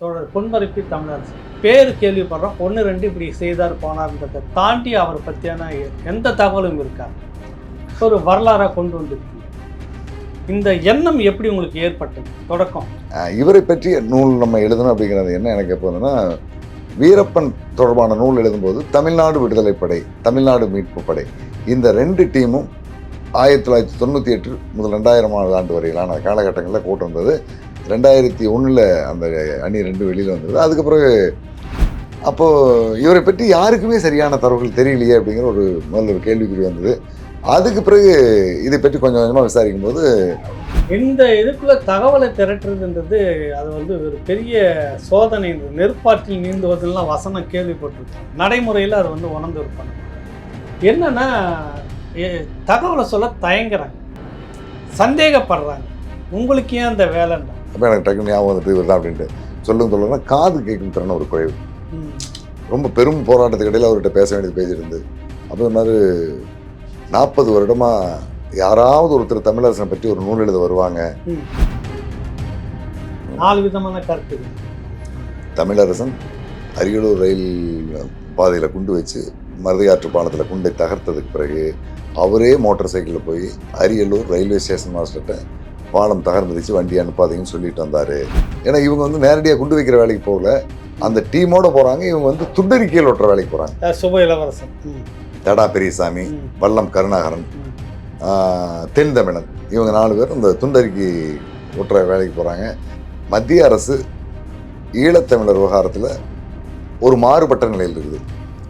தோழர் பொன்பரப்பி தமிழரசு பேர் கேள்விப்படுறோம். ஒன்று ரெண்டு இப்படி செய்தார் போனார்ன்றதை தாண்டி அவர் பற்றியான எந்த தகவலும் இருக்கா? ஒரு வரலாறாக கொண்டு வந்திருக்கு. இந்த எண்ணம் எப்படி உங்களுக்கு ஏற்பட்டது? தொடக்கம் இவரை பற்றிய நூல் நம்ம எழுதணும் அப்படிங்கிறது என்ன எனக்கு எப்போதுன்னா, வீரப்பன் தொடர்பான நூல் எழுதும்போது தமிழ்நாடு விடுதலைப்படை, தமிழ்நாடு மீட்பு படை, இந்த ரெண்டு டீமும் 1998 முதல் 2000 ஆண்டு வரையிலான காலகட்டங்களில் கூட்டு வந்தது. 2001 அந்த அணி ரெண்டு வெளியில் வந்தது. அதுக்கு பிறகு அப்போது இவரை பற்றி யாருக்குமே சரியான தகவல்கள் தெரியலையே அப்படிங்கிற ஒரு முதல்ல ஒரு கேள்விக்குறி வந்தது. அதுக்கு பிறகு இதை பற்றி கொஞ்சம் கொஞ்சமாக விசாரிக்கும் போது இந்த இதுக்குள்ள தகவலை திரட்டுறதுன்றது அது ஒரு பெரிய சோதனை. நெருப்பாற்றில் நீந்துவதெல்லாம் வசனம் கேள்விப்பட்டிருக்கோம். நடைமுறையில் அது உணர்ந்து இருப்பாங்க. என்னன்னா தகவலை சொல்ல தயங்குறாங்க, சந்தேகப்படுறாங்க. உங்களுக்கு ஏன் அந்த வேலைன்னா? அப்போ எனக்கு டக்குனு ஞாபகம் வந்துட்டு இவர் தான் அப்படின்ட்டு சொல்லுன்னா காது கேட்கும் திறன ஒரு குறைவு. ரொம்ப பெரும் போராட்டத்துக்கு இடையில் அவர்கிட்ட பேச வேண்டியது பேசியிருந்து அப்போ சொன்னார், 40 வருடமாக யாராவது ஒருத்தர் தமிழரசனை பற்றி ஒரு நூல் எழுத வருவாங்க. 4 விதமான கருத்து. தமிழரசன் அரியலூர் ரயில் பாதையில் குண்டு வச்சு மருதையாற்று பாலத்தில் குண்டை தகர்த்ததுக்கு பிறகு அவரே மோட்டார் சைக்கிளில் போய் அரியலூர் ரயில்வே ஸ்டேஷன் மாஸ்டர்கிட்ட பாலம் தகர்ந்துருச்சு, வண்டி அனுப்பாதீங்கன்னு சொல்லிட்டு வந்தார். ஏன்னா இவங்க நேரடியாக குண்டு வைக்கிற வேலைக்கு போகல, அந்த டீமோடு போகிறாங்க. இவங்க துண்டறிக்கையில் ஒட்டுற வேலைக்கு போகிறாங்க. சுப இளவரசன், தடா பெரியசாமி, வல்லம் கருணாகரன், தென் தமிழன், இவங்க 4 பேர் இந்த துண்டறிக்கை ஒட்டுற வேலைக்கு போகிறாங்க. மத்திய அரசு ஈழத்தமிழர் விவகாரத்தில் ஒரு மாறுபட்ட நிலையில் இருக்குது.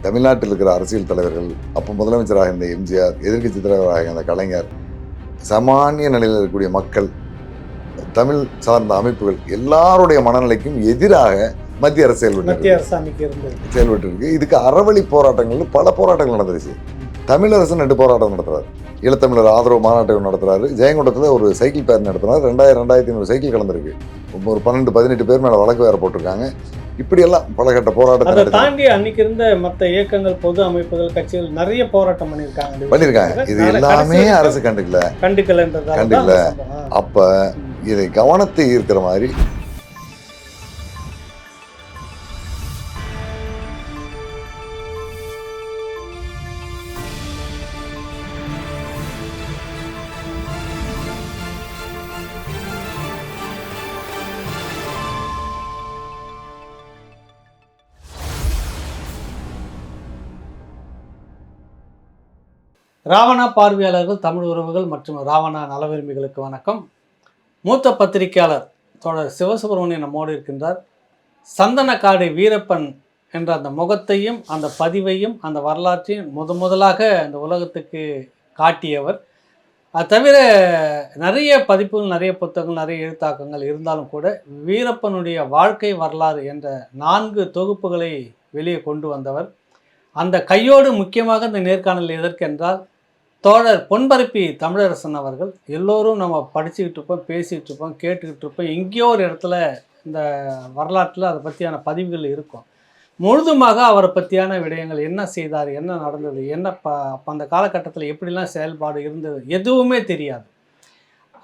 தமிழ்நாட்டில் இருக்கிற அரசியல் தலைவர்கள், அப்போ முதலமைச்சராக இருந்த எம்ஜிஆர், எதிர்க்கட்சி தலைவராக இருந்த கலைஞர், சாமானிய நிலையில் இருக்கக்கூடிய மக்கள், தமிழ் சார்ந்த அமைப்புகள் எல்லாருடைய மனநிலைக்கும் எதிராக மத்திய அரசு செயல்பட்டு இருக்கு. இதுக்கு அறவழி போராட்டங்கள் பல போராட்டங்கள் நடந்துருச்சு. தமிழரசு 2 போராட்டம் நடத்துறாரு. ஈழத்தமிழர் ஆதரவு மாநாட்டம் நடத்துறாரு. ஜெயங்கொண்டத்தில் ஒரு சைக்கிள் பேர் நடத்தினார். 2500 சைக்கிள் கலந்துருக்கு. ஒரு 12-18 பேர் மேலே வழக்கு வேற போட்டிருக்காங்க. இப்படியெல்லாம் பலகட்ட போராட்டத்தை தாண்டி அன்னைக்கு இருந்த மற்ற இயக்கங்கள், பொது அமைப்புகள், கட்சிகள் நிறைய போராட்டம் பண்ணியிருக்காங்க. இது எல்லாமே அரசு கண்டுக்கல. அப்ப இதை கவனத்தை ஈர்க்கிற மாதிரி ராவணா பார்வையாளர்கள், தமிழ் உறவுகள் மற்றும் ராவணா நலவிரும்பிகளுக்கு வணக்கம். மூத்த பத்திரிகையாளர் தோழர் சிவசுப்பிரமணியன் நம்மோடு இருக்கின்றார். சந்தனக்காடு வீரப்பன் என்ற அந்த முகத்தையும் அந்த பதிவையும் அந்த வரலாற்றையும் முதலாக அந்த உலகத்துக்கு காட்டியவர். அது தவிர நிறைய பதிப்புகள், நிறைய புத்தகங்கள், நிறைய எழுத்தாக்கங்கள் இருந்தாலும் கூட வீரப்பனுடைய வாழ்க்கை வரலாறு என்ற 4 தொகுப்புகளை வெளியே கொண்டு வந்தவர். அந்த கையோடு முக்கியமாக இந்த நேர்காணல் எதற்கென்றால், தோழர் பொன்பரப்பி தமிழரசன் அவர்கள் எல்லோரும் நம்ம படிச்சுக்கிட்டு இருப்போம், பேசிக்கிட்டு இருப்போம், கேட்டுக்கிட்டு இருப்போம். எங்கேயோ ஒரு இடத்துல இந்த வரலாற்றில் அதை பற்றியான பதிவுகள் இருக்கும். முழுதுமாக அவரை பற்றியான விடயங்கள், என்ன செய்தார், என்ன நடந்தது, என்ன அப்போ அந்த காலகட்டத்தில் எப்படிலாம் செயல்பாடு இருந்தது, எதுவுமே தெரியாது.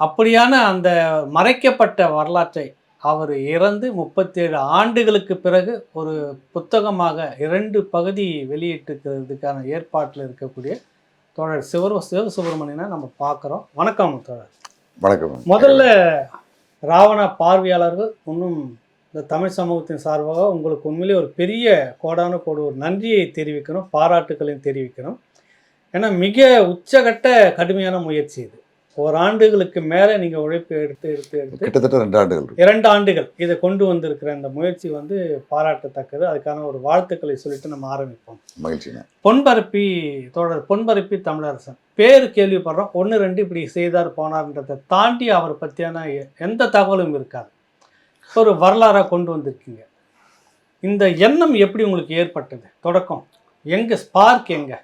அப்படியான அந்த மறைக்கப்பட்ட வரலாற்றை அவர் இறந்து 37 ஆண்டுகளுக்கு பிறகு ஒரு புத்தகமாக 2 பகுதி வெளியிட்டிருக்கிறதுக்கான ஏற்பாட்டில் இருக்கக்கூடிய தோழர் சிவசுப்பிரமணியனை நம்ம பார்க்குறோம். வணக்கம் தோழர். வணக்கம். முதல்ல ராவணா பார்வையாளர்கள் இன்னும் இந்த தமிழ் சமூகத்தின் சார்பாக உங்களுக்கு உண்மையிலே ஒரு பெரிய கோடான கோடு ஒரு நன்றியை தெரிவிக்கணும், பாராட்டுக்களையும் தெரிவிக்கணும். ஏன்னா மிக உச்சகட்ட கடுமையான முயற்சி இது. 1 ஆண்டுகளுக்கு மேலே நீங்கள் உழைப்பு எடுத்து கிட்டத்தட்ட 2 ஆண்டுகள் இதை கொண்டு வந்திருக்கிற இந்த முயற்சி பாராட்டத்தக்கது. அதுக்கான ஒரு வாழ்த்துக்களை சொல்லிட்டு நம்ம ஆரம்பிப்போம். மகிழ்ச்சிங்க. தோழர் பொன்பரப்பி தமிழரசன் பேர் கேள்விப்படுறோம். 1 2 இப்படி செய்தார் போனார்ன்றதை தாண்டி அவர் பற்றியான எந்த தகவலும் இருக்காது. ஒரு வரலாறாக கொண்டு வந்திருக்கீங்க. இந்த எண்ணம் எப்படி உங்களுக்கு ஏற்பட்டது? தொடக்கம் எங்கே, ஸ்பார்க் எங்கே?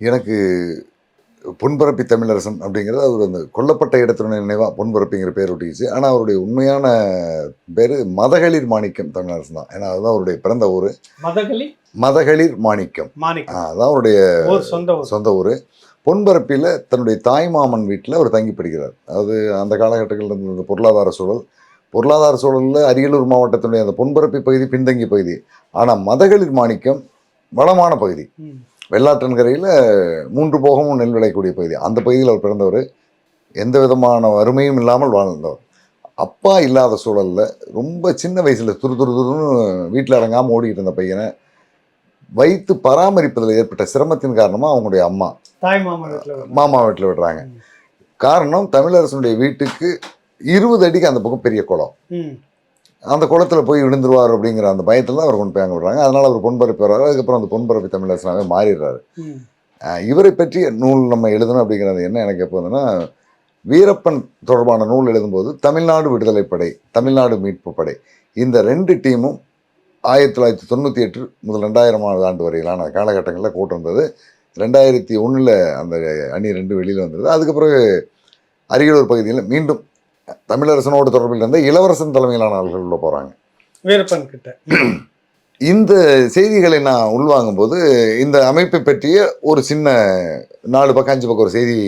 எனக்கு பொன்பரப்பி தமிழரசன் அப்படிங்கிறது அவர் அந்த கொல்லப்பட்ட இடத்துடைய நினைவாக பொன்பரப்பிங்கிற பேர் ஒட்டிச்சு. ஆனால் அவருடைய உண்மையான பேர் மதகளிர் மாணிக்கம் தமிழரசன் தான். ஏன்னா அதுதான் அவருடைய பிறந்த ஊர். மதகளிர் மாணிக்கம், அதுதான் அவருடைய சொந்த ஊர். பொன்பரப்பியில் தன்னுடைய தாய்மாமன் வீட்டில் அவர் தங்கி படிக்கிறார். அதாவது அந்த காலகட்டங்களில் இருந்த பொருளாதார சூழல், பொருளாதார சூழலில் அரியலூர் மாவட்டத்தினுடைய அந்த பொன்பரப்பி பகுதி பின்தங்கிய பகுதி. ஆனால் மதகளிர் மாணிக்கம் வளமான பகுதி. வெள்ளாற்றன்கரையில் 3 போகமும் நெல் விளையக்கூடிய பகுதி. அந்த பகுதியில் அவர் பிறந்தவர். எந்த விதமான வறுமையும் இல்லாமல் வாழ்ந்தவர். அப்பா இல்லாத சூழலில் ரொம்ப சின்ன வயசில் துருன்னு வீட்டில் இறங்காமல் ஓடிக்கிட்டு இருந்த பையனை வைத்து பராமரிப்பதில் ஏற்பட்ட சிரமத்தின் காரணமாக அவங்களுடைய அம்மா மாமா வீட்டில் விடுறாங்க. காரணம், தமிழரசனுடைய வீட்டுக்கு 20 அடிக்கு அந்த பக்கம் பெரிய குளம். அந்த குளத்தில் போய் விழுந்துருவார் அப்படிங்கிற அந்த பயத்தில் தான் அவர் கொண்டு போய் அங்கே விடுறாங்க. அதனால் அவர் பொன்பரப்பி வர்றாரு. அதுக்கப்புறம் அந்த பொன்பரப்பி தமிழரசனாகவே மாறிடுறாரு. இவரை பற்றி நூல் நம்ம எழுதணும் அப்படிங்கிறது என்ன எனக்கு எப்போ வந்ததுன்னா, வீரப்பன் தொடர்பான நூல் எழுதும்போது தமிழ்நாடு விடுதலைப்படை, தமிழ்நாடு மீட்பு படை, இந்த 2 டீமும் 1998 முதல் 2000 ஆண்டு வரையிலான காலகட்டங்களில் கூட்டிருந்தது. 2001 அந்த அணி 2 வெளியில் வந்தது. அதுக்கப்புறம் அரியலூர் பகுதியில் மீண்டும் தமிழரசனோடு தொடர்பில் இருந்த இளவரசன் தலைமையிலான ஆள்கள் உள்ள போகிறாங்க வீரப்பன் கிட்ட. இந்த செய்திகளை நான் உள்வாங்கும் போது இந்த அமைப்பை பற்றிய ஒரு சின்ன 4 பக்கம் 5 பக்கம் ஒரு செய்தி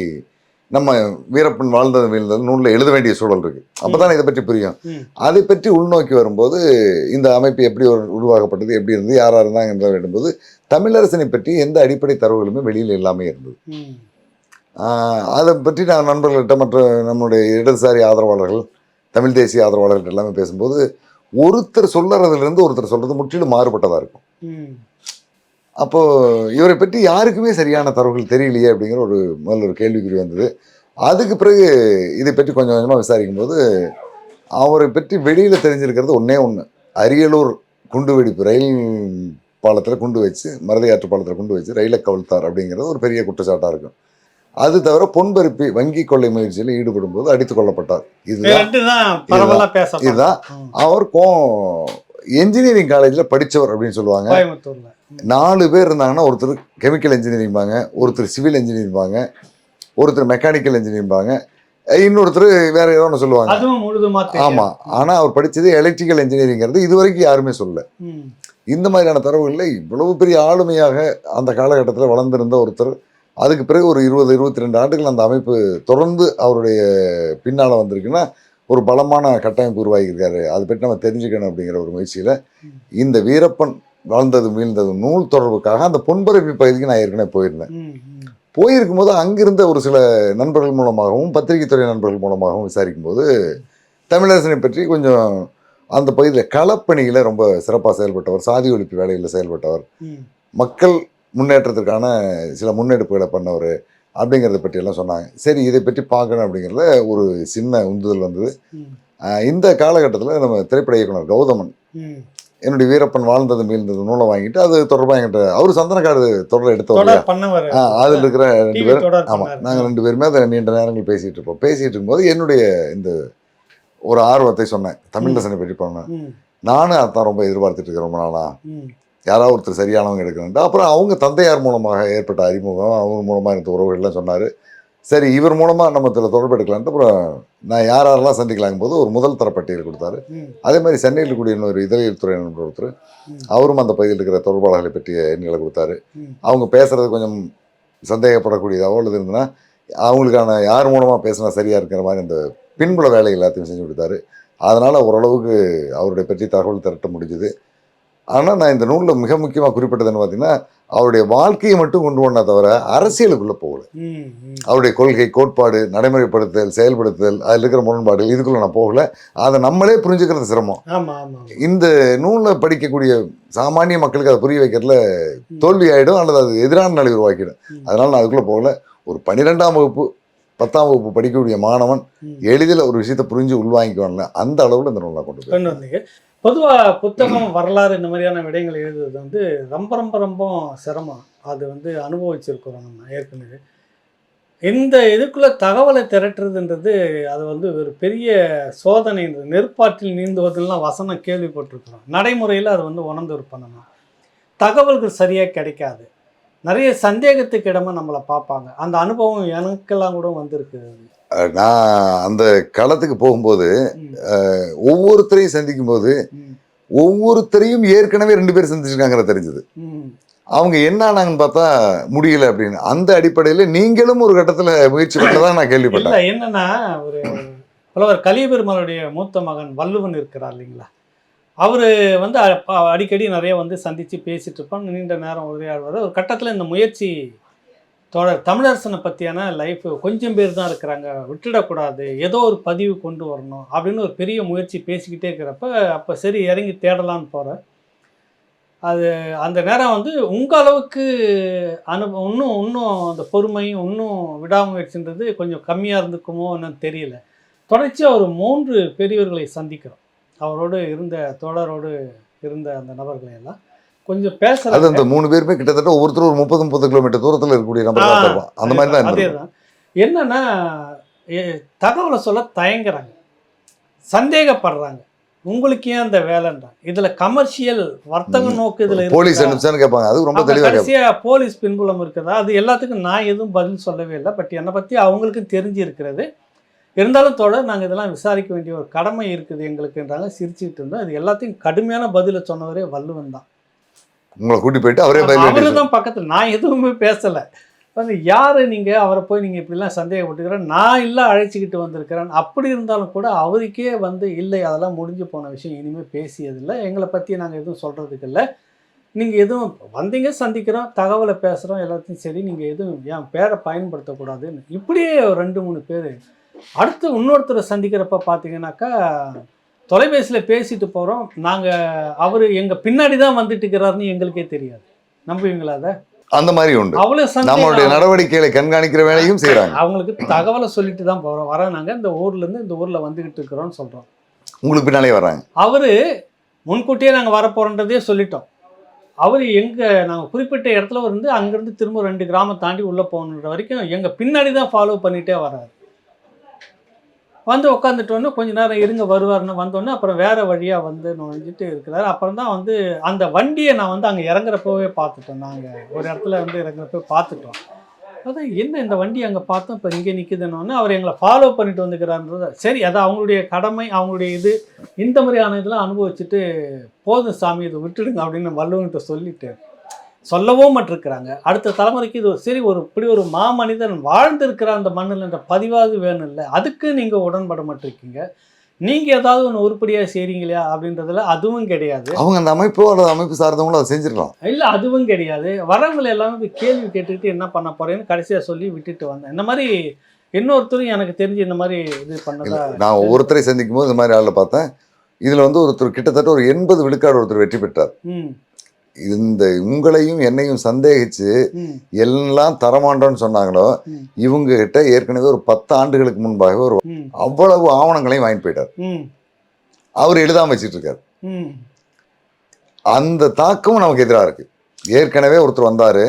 நம்ம வீரப்பன் வாழ்ந்தது வீழ்ந்தது நூலில் எழுத வேண்டிய சூழல் இருக்கு. அப்பதான் இதை பற்றி புரியும். அதை பற்றி உள்நோக்கி வரும்போது இந்த அமைப்பு எப்படி உருவாக்கப்பட்டது, எப்படி இருந்தது, யாரா இருந்தாங்க என்ற வேண்டும்போது தமிழரசனை பற்றி எந்த அடிப்படை தரவுகளுமே வெளியில் எல்லாமே இருந்தது. அதை பற்றி நான் நண்பர்கள்ட்ட மற்ற நம்முடைய இடதுசாரி ஆதரவாளர்கள், தமிழ் தேசிய ஆதரவாளர்கள் எல்லாமே பேசும்போது ஒருத்தர் சொல்லுறதுலேருந்து ஒருத்தர் சொல்றது முற்றிலும் மாறுபட்டதாக இருக்கும். அப்போது இவரை பற்றி யாருக்குமே சரியான தரவுகள் தெரியலையே அப்படிங்கிற முதல்ல ஒரு கேள்விக்குறி வந்தது. அதுக்கு பிறகு இதை பற்றி கொஞ்சம் கொஞ்சமாக விசாரிக்கும் போது அவரை பற்றி வெளியில் தெரிஞ்சிருக்கிறது ஒன்றே ஒன்று, அரியலூர் குண்டு வெடிப்பு, ரயில் பாலத்தில் குண்டு வச்சு, மருதையாற்று பாலத்தில் குண்டு வச்சு ரயிலை கவிழ்த்தார் அப்படிங்கிறது ஒரு பெரிய குற்றச்சாட்டாக இருக்கும். அது தவிர பொன்பரப்பி வங்கி கொள்ளை முயற்சியில் ஈடுபடும் போது அடித்துக் கொள்ளப்பட்டார். இதுதான் அவர் என்ஜினியரிங் காலேஜில் படித்தவர் அப்படின்னு சொல்லுவாங்க. 4 பேர் இருந்தாங்கன்னா ஒருத்தர் கெமிக்கல் இன்ஜினியரிங்பாங்க, ஒருத்தர் சிவில் இன்ஜினியரிங்பாங்க, ஒருத்தர் மெக்கானிக்கல் இன்ஜினியரிங்பாங்க, இன்னொருத்தர் வேற ஏதோ ஒன்று சொல்லுவாங்க. ஆமாம், ஆனால் அவர் படித்தது எலக்ட்ரிக்கல் இன்ஜினியரிங்கிறது இது வரைக்கும் யாருமே சொல்லலை. இந்த மாதிரியான தரவுகளில் இவ்வளவு பெரிய ஆளுமையாக அந்த காலகட்டத்தில் வளர்ந்திருந்த ஒருத்தர் அதுக்கு பிறகு ஒரு 20-22 ஆண்டுகள் அந்த அமைப்பு தொடர்ந்து அவருடைய பின்னால் வந்திருக்குன்னா ஒரு பலமான கட்டமைப்பு உருவாகியிருக்காரு. அதை பற்றி நம்ம தெரிஞ்சுக்கணும் அப்படிங்கிற ஒரு முயற்சியில் இந்த வீரப்பன் வாழ்ந்தது மீழ்ந்தது நூல் தொடர்புக்காக அந்த பொன்பரப்பி பகுதிக்கு நான் ஏற்கனவே போயிருக்கும் போது அங்கிருந்த ஒரு சில நண்பர்கள் மூலமாகவும் பத்திரிகை துறை நண்பர்கள் மூலமாகவும் விசாரிக்கும் போது தமிழரசனை பற்றி கொஞ்சம் அந்த பகுதியில் களப்பணியில் ரொம்ப சிறப்பாக செயல்பட்டவர், சாதி ஒழிப்பு வேலையில் செயல்பட்டவர், மக்கள் முன்னேற்றத்திற்கான சில முன்னெடுப்புகளை பண்ணவர் அப்படிங்கிறத பற்றியெல்லாம் சொன்னாங்க. சரி, இதை பற்றி பார்க்கணும் அப்படிங்கிறத ஒரு சின்ன உந்துதல் வந்தது. இந்த காலகட்டத்தில் நம்ம திரைப்பட இயக்குனர் கௌதமன் என்னுடைய வீரப்பன் வாழ்ந்தது மீழ்ந்தது நூலை வாங்கிட்டு அது தொடர்பாக என்கிட்ட அவர் சந்தனக்காடு தொடரை எடுத்தவர். அதில் இருக்கிற 2 பேர், ஆமாம், நாங்கள் 2 பேருமே அதை நீண்ட நேரங்கள் பேசிகிட்டு இருக்கும்போது என்னுடைய இந்த ஒரு ஆர்வத்தை சொன்னேன், தமிழரசனை பற்றி பண்ணேன். நானும் அதான் ரொம்ப எதிர்பார்த்துட்டு இருக்கேன் ரொம்ப நாளா, யாராவது ஒருத்தர் சரியானவங்க எடுக்கணுன்ட்டு. அப்புறம் அவங்க தந்தையார் மூலமாக ஏற்பட்ட அறிமுகம், அவங்க மூலமாக இருந்த உறவுகள்லாம் சொன்னார். சரி, இவர் மூலமாக நம்ம இதில் தொடர்பு எடுக்கலான்ட்டு அப்புறம் நான் யாரெல்லாம் சந்திக்கலாங்கும் போது ஒரு முதல் தர பட்டியல் கொடுத்தாரு. அதே மாதிரி சென்னையில் கூடிய இன்னொரு இதழியல் துறை நண்பர் ஒருத்தர், அவரும் அந்த பகுதியில் இருக்கிற தொடர்பாளர்களை பற்றிய எண்களை கொடுத்தாரு. அவங்க பேசுறது கொஞ்சம் சந்தேகப்படக்கூடியதாவோ அல்லது இருந்ததுன்னா அவங்களுக்கான யார் மூலமாக பேசினா சரியாக இருக்கிற மாதிரி அந்த பின்புல வேலை எல்லாத்தையும் செஞ்சு கொடுத்தாரு. அதனால் ஓரளவுக்கு அவருடைய பற்றி தகவல் திரட்ட முடிஞ்சுது. ஆனால் நான் இந்த நூலில் மிக முக்கியமாக குறிப்பிட்டதுன்னு பார்த்தீங்கன்னா அவருடைய வாழ்க்கையை மட்டும் கொண்டு போனா தவிர அரசியலுக்குள்ளே போகல. அவருடைய கொள்கை, கோட்பாடு, நடைமுறைப்படுத்துதல், செயல்படுத்துதல், அதில் இருக்கிற முரண்பாடுகள் இதுக்குள்ளே நான் போகல. அதை நம்மளே புரிஞ்சுக்கிறது சிரமம். இந்த நூலை படிக்கக்கூடிய சாமானிய மக்களுக்கு அதை புரிய வைக்கிறதுல தோல்வி ஆகிடும் அல்லது அது எதிரான நிலை உருவாக்கிடும். அதனால் நான் அதுக்குள்ளே போகல. ஒரு 12ஆம் வகுப்பு 10ஆம் வகுப்பு படிக்கக்கூடிய மாணவன் எளிதில் ஒரு விஷயத்தை புரிஞ்சு உள்வாங்கிக்குவான்ல, அந்த அளவில் இந்த நூலை கொண்டு வந்தீங்க. பொதுவாக புத்தகம், வரலாறு இந்த மாதிரியான விடயங்கள் எழுதுறது வந்து ரொம்ப ரொம்ப ரொம்ப சிரமம். அது வந்து அனுபவிச்சிருக்கிறோம் நம்ம ஏற்கனவே. இந்த இதுக்குள்ளே தகவலை திரட்டுறதுன்றது அது வந்து ஒரு பெரிய சோதனை. நெருப்பாற்றில் நீந்துவதெல்லாம் வசனம் கேள்விப்பட்டிருக்கிறோம். நடைமுறையில் அது வந்து உணர்ந்து பண்ணணும். தகவல்கள் சரியாக கிடைக்காது. நிறைய சந்தேகத்துக்கு இடமா நம்மளை பார்ப்பாங்க. அந்த அனுபவம் எனக்கெல்லாம் கூட வந்திருக்கு. நான் அந்த களத்துக்கு போகும்போது ஒவ்வொருத்தரையும் சந்திக்கும் போது ஒவ்வொருத்தரையும் ஏற்கனவே 2 பேர் சந்திச்சிருக்காங்கிற தெரிஞ்சது. அவங்க என்ன ஆனாங்கன்னு பார்த்தா முடியல அப்படின்னு. அந்த அடிப்படையில் நீங்களும் ஒரு கட்டத்தில் முயற்சி பண்ணதான் நான் கேள்விப்பட்டேன். என்னன்னா ஒரு புலவர் கலியபெருமாளுடைய மூத்த மகன் வள்ளுவன் இருக்கிறார் இல்லைங்களா, அவர் வந்து அடிக்கடி நிறைய வந்து சந்தித்து பேசிகிட்டு இருப்பான், நீண்ட நேரம் உரையாடுவார். ஒரு கட்டத்தில் இந்த முயற்சி தோழர் தமிழரசனை பற்றியான லைஃப் கொஞ்சம் பேர் தான் இருக்கிறாங்க, விட்டுடக்கூடாது, ஏதோ ஒரு பதிவு கொண்டு வரணும் அப்படின்னு ஒரு பெரிய முயற்சி பேசிக்கிட்டே இருக்கிறப்ப அப்போ சரி இறங்கி தேடலான்னு போகிறேன். அது அந்த நேரம் வந்து உங்கள் அளவுக்கு இன்னும் இன்னும் அந்த பொறுமையும் இன்னும் விடாமுயற்சின்றது கொஞ்சம் கம்மியாக இருந்துக்குமோ என்னன்னு தெரியல. தொடர்ச்சியாக ஒரு 3 பெரியவர்களை சந்திக்கிறோம். அவரோடு இருந்த தோழரோடு இருந்த அந்த நபர்களை எல்லாம் கொஞ்சம் அது பேசுகிறாங்க. அந்த 3 பேருமே கிட்டத்தட்ட ஒவ்வொருத்தரும் ஒரு 30-30 கிலோமீட்டர் தூரத்தில் இருக்கக்கூடிய நபர்களாக தான் இருப்பான். அந்த மாதிரி தான் அதே இருந்திருக்கும். தான். என்னன்னா தகவலை சொல்ல தயங்குறாங்க, சந்தேகப்படுறாங்க. உங்களுக்கு ஏன் அந்த வேலைன்றாங்க. இதில் கமர்ஷியல் வர்த்தக நோக்கு இதில் போலீஸ் அனுப்பிச்சான்னு கேட்பாங்க. அது ரொம்ப தெளிவாக கடைசியாக போலீஸ் பின்புலம் இருக்குதா, அது எல்லாத்துக்கும் நான் எதுவும் பதில் சொல்லவே இல்லை. பட் என்னை பற்றி அவங்களுக்கும் தெரிஞ்சு இருக்கிறது. இருந்தாலும் தோழர் நாங்கள் இதெல்லாம் விசாரிக்க வேண்டிய ஒரு கடமை இருக்குது எங்களுக்குன்றாங்க. சிரிச்சுக்கிட்டு இருந்தோம். அது எல்லாத்தையும் கடுமையான பதிலை சொன்னவரே வள்ளுவன் தான். உங்களை கூட்டி போயிட்டு அவரே அவரு தான் பக்கத்தில், நான் எதுவுமே பேசலை. வந்து யார் நீங்கள், அவரை போய் நீங்கள் இப்படிலாம் சந்தேகப்பட்டுக்கிறேன், நான் இல்லை அழைச்சிக்கிட்டு வந்திருக்கிறேன். அப்படி இருந்தாலும் கூட அவருக்கே வந்து இல்லை, அதெல்லாம் முடிஞ்சு போன விஷயம், இனிமேல் பேசியதில்லை, எங்களை பற்றி நாங்கள் எதுவும் சொல்கிறதுக்கு இல்லை, நீங்கள் எதுவும் வந்தீங்க சந்திக்கிறோம், தகவலை பேசுகிறோம், எல்லாத்தையும் சரி, நீங்கள் எதுவும் என் பேரை பயன்படுத்தக்கூடாதுன்னு இப்படியே 2-3 பேர். அடுத்து இன்னொருத்தரை சந்திக்கிறப்ப பார்த்தீங்கன்னாக்கா தொலைபேசியில் பேசிட்டு போகிறோம், நாங்கள் அவர் எங்கள் பின்னாடி தான் வந்துட்டு இருக்கிறாருன்னு எங்களுக்கே தெரியாது. நம்புவீங்களா அதை? அந்த மாதிரி உண்டு. அவ்வளோ நம்மளுடைய நடவடிக்கைகளை கண்காணிக்கிற வேலையும் செய்கிறாங்க. அவங்களுக்கு தகவலை சொல்லிட்டு தான் போகிறோம், வர நாங்கள் இந்த ஊர்லேருந்து இந்த ஊரில் வந்துக்கிட்டு இருக்கிறோன்னு சொல்கிறோம். உங்களுக்கு பின்னாலே வர்றாங்க. அவர் முன்கூட்டியே நாங்கள் வரப்போகிறன்றதே சொல்லிட்டோம். அவர் நாங்கள் குறிப்பிட்ட இடத்துல இருந்து அங்கேருந்து திரும்ப 2 கிராமம் தாண்டி உள்ளே போகணுன்ற வரைக்கும் எங்கள் பின்னாடி தான் ஃபாலோ பண்ணிகிட்டே வர்றாரு. வந்து உட்காந்துட்டோன்னே கொஞ்சம் நேரம் இருங்க வருவார்னு வந்தோடனே அப்புறம் வேறு வழியாக வந்து நுழைஞ்சிட்டு இருக்கிறாரு. அப்புறம் தான் வந்து அந்த வண்டியை நான் வந்து அங்கே இறங்குறப்பவே பார்த்துட்டோம். நாங்கள் ஒரு இடத்துல வந்து இறங்குறப்ப பார்த்துட்டோம். அதான் என்ன இந்த வண்டி அங்கே பார்த்தோம், இப்போ இங்கே நிற்குதுன்னொன்னே அவர் எங்களை ஃபாலோ பண்ணிட்டு வந்துக்கிறான்றது. சரி, அது அவங்களுடைய கடமை, அவங்களுடைய இது. இந்த மாதிரியான இதெல்லாம் அனுபவிச்சுட்டு போதும் சாமி இதை விட்டுடுங்க அப்படின்னு வள்ளுவன்கிட்ட சொல்லிட்டு சொல்லவும் மாட்டிருக்கிறாங்க. அடுத்த தலைமுறைக்கு இது சரி, இப்படி ஒரு மாமனிதன் வாழ்ந்திருக்கிற அந்த மண்ணில் என்ற பதிவாக வேணும் இல்லை, அதுக்கு நீங்கள் உடன்பட மாட்டிருக்கீங்க, நீங்கள் ஏதாவது ஒன்று உருப்படியாக செய்கிறீங்களா அப்படின்றதுல அதுவும் கிடையாது. அவங்க அந்த அமைப்பு சார்ந்தவங்களும் அதை செஞ்சிடலாம். இல்லை, அதுவும் கிடையாது. வரவங்களை எல்லாமே கேள்வி கேட்டுக்கிட்டு என்ன பண்ண போகிறேன்னு கடைசியாக சொல்லி விட்டுட்டு வந்தேன். இந்த மாதிரி இன்னொருத்தரும் எனக்கு தெரிஞ்சு இந்த மாதிரி இது பண்ணதா நான் ஒவ்வொருத்தரை சந்திக்கும் போது இந்த மாதிரி ஆளில் பார்த்தேன். இதில் வந்து ஒருத்தர் கிட்டத்தட்ட ஒரு 80 விழுக்காடு ஒருத்தர் வெற்றி பெற்றார். இந்த உங்களையும் என்னையும் சந்தேகிச்சு எல்லாம் தரமாட்டோன்னு சொன்னாங்களோ இவங்க கிட்ட ஏற்கனவே ஒரு 10 ஆண்டுகளுக்கு முன்பாக ஒரு அவ்வளவு ஆவணங்களையும் வாங்கிட்டு போயிட்டார். அவர் எழுதாம வச்சிட்டு இருக்காரு. அந்த தாக்கமும் நமக்கு எதிராக இருக்கு. ஏற்கனவே ஒருத்தர் வந்தாரு,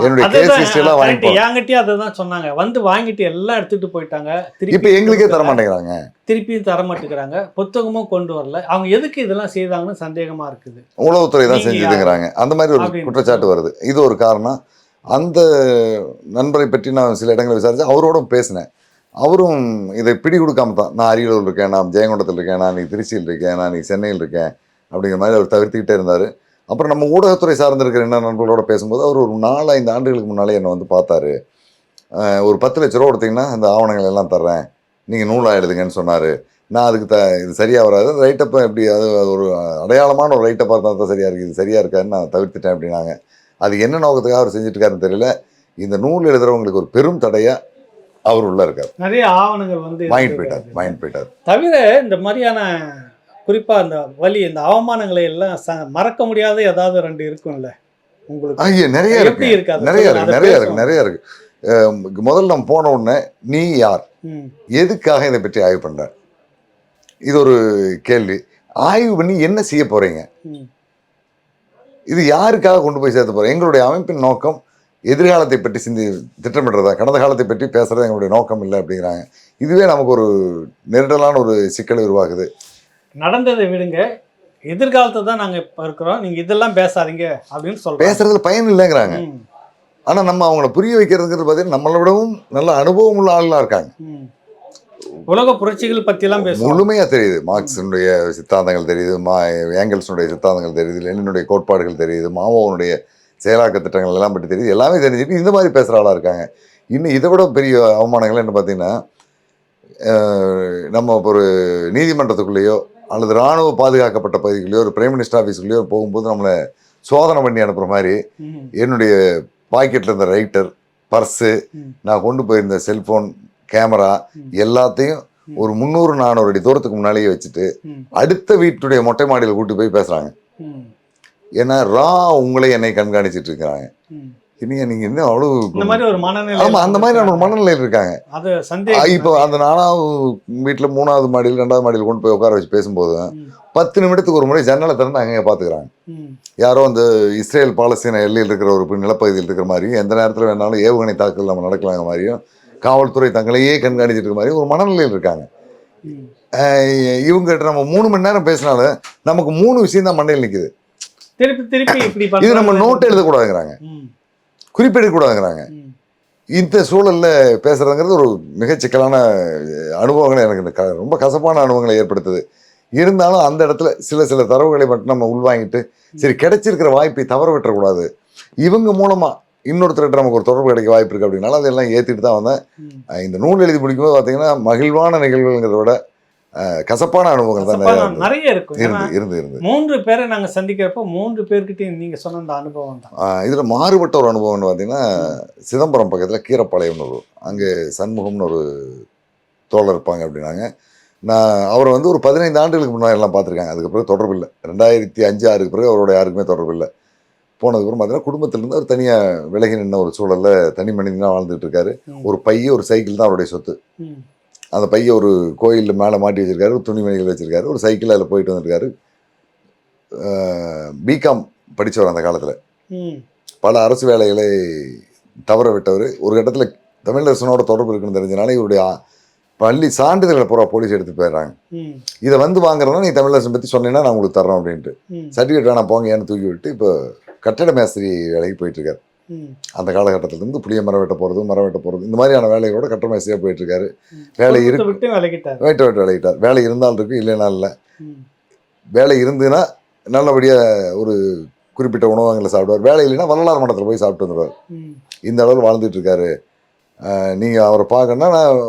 என்னுடைய கேஸ் ஹிஸ்டரி எல்லாம் வாங்கிட்டு என்கிட்டயே அதான் சொன்னாங்க, வந்து வாங்கிட்டு எல்லாம் எடுத்துட்டு போயிட்டாங்க. இப்ப எங்களுக்கே தர மாட்டேங்கிறாங்க, திருப்பியும் தர மாட்டேங்கிறாங்க, புத்தகமும் கொண்டு வரல. அவங்க எதுக்கு இதெல்லாம் செய்தாங்கன்னு சந்தேகமா இருக்குது. உளவுத்துறை தான் செஞ்சுதுங்கிறாங்க. அந்த மாதிரி ஒரு குற்றச்சாட்டு வருது. இது ஒரு காரணம். அந்த நண்பரை பற்றி நான் சில இடங்களில் விசாரிச்சு அவரோட பேசினேன். அவரும் இதை பிடி கொடுக்காம தான், நான் அரியலூர் இருக்கேன், நான் ஜெயங்கொண்டத்தில் இருக்கேன், நான் நீ திருச்சியில் இருக்கேன், நான் நீ சென்னையில் இருக்கேன் அப்படிங்கிற மாதிரி அவர் தவிர்த்துக்கிட்டே இருந்தார். அப்புறம் நம்ம ஊடகத்துறை சார்ந்திருக்கிற என்ன நண்பர்களோட பேசும்போது அவர் ஒரு 4-5 ஆண்டுகளுக்கு முன்னாலே என்னை வந்து பார்த்தாரு. ஒரு 10 லட்ச ரூபா கொடுத்தீங்கன்னா அந்த ஆவணங்கள் எல்லாம் தர்றேன், நீங்கள் நூலாக எழுதுங்கன்னு சொன்னார். நான் அதுக்கு இது சரியாக வராது, ரைட்டப்போ எப்படி அது ஒரு அடையாளமான ஒரு ரைட்டை பார்த்தா தான் சரியாக இருக்குது, இது சரியாக இருக்காதுன்னு நான் தவிர்த்துட்டேன் அப்படின்னாங்க. அது என்ன நோக்கத்துக்காக அவர் செஞ்சுட்டுருக்காருன்னு தெரியல. இந்த நூல் எழுதுறவங்களுக்கு ஒரு பெரும் தடையாக அவர் உள்ள இருக்கார். நிறைய ஆவணங்கள் வந்து வாங்கிட்டு போயிட்டார். தவிர இந்த மாதிரியான குறிப்பாக அந்த வலி, இந்த அவமானங்களை எல்லாம் மறக்க முடியாத ஏதாவது 2 இருக்கும்ல உங்களுக்கு? நிறைய இருக்கு. முதல்ல நம்ம போன உடனே நீ யார், எதுக்காக இதை பற்றி ஆய்வு பண்ற, இது ஒரு கேள்வி. ஆய்வு பண்ணி என்ன செய்ய போறீங்க, இது யாருக்காக கொண்டு போய் சேர்த்து போறோம்? எங்களுடைய அமைப்பின் நோக்கம் எதிர்காலத்தை பற்றி திட்டமிடுறதா, கடந்த காலத்தை பற்றி பேசுறது எங்களுடைய நோக்கம் இல்லை அப்படிங்கிறாங்க. இதுவே நமக்கு ஒரு நெருடலான ஒரு சிக்கலை உருவாக்குது. நடந்ததை விடுங்க, எதிர்காலத்தை தான் நாங்கள் இப்போ இருக்கிறோம், நீங்கள் இதெல்லாம் பேசாதீங்க அப்படின்னு சொல்கிறோம். பேசுறதுல பயன் இல்லைங்கிறாங்க. ஆனால் நம்ம அவங்கள புரிய வைக்கிறதுங்கிறது பார்த்தீங்கன்னா நம்மளை விடவும் நல்ல அனுபவம் உள்ள ஆளுலாம் இருக்காங்க. உலக புரட்சிகள் பற்றிலாம் முழுமையாக தெரியுது. மார்க்ஸினுடைய சித்தாந்தங்கள் தெரியுது, ஏங்கல்ஸுடைய சித்தாந்தங்கள் தெரியுது, லெனினுடைய கோட்பாடுகள் தெரியுது, மாவோனுடைய செயலாக்க திட்டங்கள் எல்லாம் பற்றி தெரியுது. எல்லாமே தெரிஞ்சுட்டு இந்த மாதிரி பேசுகிற ஆளாக இருக்காங்க. இன்னும் இதை விட பெரிய அவமானங்கள் என்ன பார்த்தீங்கன்னா, நம்ம ஒரு நீதிமன்றத்துக்குள்ளேயோ அல்லது இராணுவ பாதுகாக்கப்பட்ட பகுதிக்குள்ளேயோ ஒரு பிரைம் மினிஸ்டர் ஆஃபீஸ்க்குள்ளேயோ போகும்போது நம்மளை சோதனை பண்ணி அனுப்புகிற மாதிரி என்னுடைய பாக்கெட்டில் இருந்த ரைட்டர், பர்ஸு, நான் கொண்டு போயிருந்த செல்ஃபோன், கேமரா எல்லாத்தையும் ஒரு 300-400 அடி தூரத்துக்கு முன்னாலேயே வச்சுட்டு அடுத்த வீட்டுடைய மொட்டை மாடியில் கூட்டி போய் பேசுகிறாங்க. ஏன்னா உங்களே என்னை கண்காணிச்சிட்டு இருக்கிறாங்க. நீங்க இன்னும் அவ்வளவு ஆமா அந்த மாதிரி ஒரு மனநிலையில் இருக்காங்க. இப்போ அந்த 4வது வீட்டில் 3வது மாடியில் 2வது மாடியில் கொண்டு போய் உட்கார வச்சு பேசும்போது 10 நிமிடத்துக்கு ஒரு முறை ஜன்னலை திறந்து அங்கே பார்த்துக்கிறாங்க. யாரோ அந்த இஸ்ரேல் பாலஸ்தீன எல்லையில் இருக்கிற ஒரு நிலப்பகுதியில் இருக்கிற மாதிரியும் எந்த நேரத்தில் வேணாலும் ஏவுகணை தாக்குதல் நம்ம நடக்கலாங்க மாதிரியும் காவல்துறை தங்களையே கண்காணிச்சிட்டு இருக்கிற மாதிரியும் ஒரு மனநிலையில் இருக்காங்க. இவங்ககிட்ட நம்ம 3 மணி நேரம் பேசினாலும் நமக்கு 3 விஷயம் தான் மண்டையில் நிற்குது. இது நம்ம நோட் எழுதக்கூடாதுங்கிறாங்க, குறிப்பிடக்கூடாதுங்கிறாங்க. இந்த சூழலில் பேசுகிறதுங்கிறது ஒரு மிகச்சிக்கலான அனுபவங்களை எனக்கு ரொம்ப கசப்பான அனுபவங்களை ஏற்படுத்துது. இருந்தாலும் அந்த இடத்துல சில தரவுகளை மட்டும் நம்ம உள்வாங்கிட்டு சரி கிடைச்சிருக்கிற வாய்ப்பை தவற விட்டுறக்கூடாது. இவங்க மூலமாக இன்னொருத்தர்கிட்ட நமக்கு ஒரு தொடர்பு கிடைக்க வாய்ப்பு இருக்குது அப்படின்னாலும் அதெல்லாம் ஏற்றிட்டு தான் வந்தேன். இந்த நூல் எழுதி முடிக்கும்போது பார்த்தீங்கன்னா மகிழ்வான நிகழ்வுங்கிறத விட கசப்பான அனுபவங்கள் தான் நிறைய இருக்கும். இருந்து 3 பேரை நாங்கள் சந்திக்கிறப்போ 3 பேர்கிட்டையும் நீங்கள் சொன்ன அந்த அனுபவம் தான். இதில் மாறுபட்ட ஒரு அனுபவம்னு பார்த்தீங்கன்னா சிதம்பரம் பக்கத்தில் கீரப்பாளையம்னு ஒரு அங்கே சண்முகம்னு ஒரு தோழர் இருப்பாங்க அப்படின்னாங்க. நான் அவரை வந்து ஒரு 15 ஆண்டுகளுக்கு முன்னாடி எல்லாம் பார்த்துருக்காங்க. அதுக்கப்புறம் தொடர்பு இல்லை. 2005-6க்கு பிறகு அவரோட யாருக்குமே தொடர்பு இல்லை. போனதுக்கப்புறம் பார்த்தீங்கன்னா குடும்பத்திலேருந்து அவர் தனியாக விலகி நின்ற ஒரு சூழலில் தனி மனிதனாக வாழ்ந்துட்டு இருக்காரு. ஒரு பைய ஒரு சைக்கிள் தான் அவருடைய சொத்து. அந்த பையை ஒரு கோயிலில் மேலே மாட்டி வச்சிருக்காரு, ஒரு துணிமணிகள் வச்சிருக்காரு, ஒரு சைக்கிள் அதில் போயிட்டு வந்துருக்காரு. பிகாம் படித்தவர் அந்த காலத்தில். பல அரசு வேலைகளை தவற விட்டவர். ஒரு கட்டத்தில் தமிழரசனோட தொடர்பு இருக்குன்னு தெரிஞ்சனால இவருடைய பள்ளி சான்றிதழ்களை பூரா போலீஸ் எடுத்து போயிடுறாங்க. இதை வந்து வாங்குறதுனா நீ தமிழரசன் பற்றி சொன்னீங்கன்னா நான் உங்களுக்கு தர்றோம் அப்படின்ட்டு சர்டிஃபிகேட் வேணாம் போங்க ஏன்னு தூக்கி விட்டு இப்போ கட்டட மேஸ்திரி வேலைக்கு போயிட்டுருக்காரு. அந்த காலகட்டத்திலேருந்து புளிய மரம் வெட்ட போகிறது இந்த மாதிரியான வேலைகளோட கட்டட மேஸ்திரியாக போயிட்டுருக்காரு. வேலை இருக்கு விளையிட்டார். வேலை இருந்தாலும் இருக்கு, இல்லைனா இல்லை. வேலை இருந்துன்னா நல்லபடியாக ஒரு குறிப்பிட்ட உணவகங்களை சாப்பிடுவார். வேலை இல்லைன்னா வரலாறு மண்டலத்தில் போய் சாப்பிட்டு வந்துடுவார். இந்த அளவில் வாழ்ந்துட்டு இருக்காரு. நீங்கள் அவரை பார்க்கணுன்னா நான்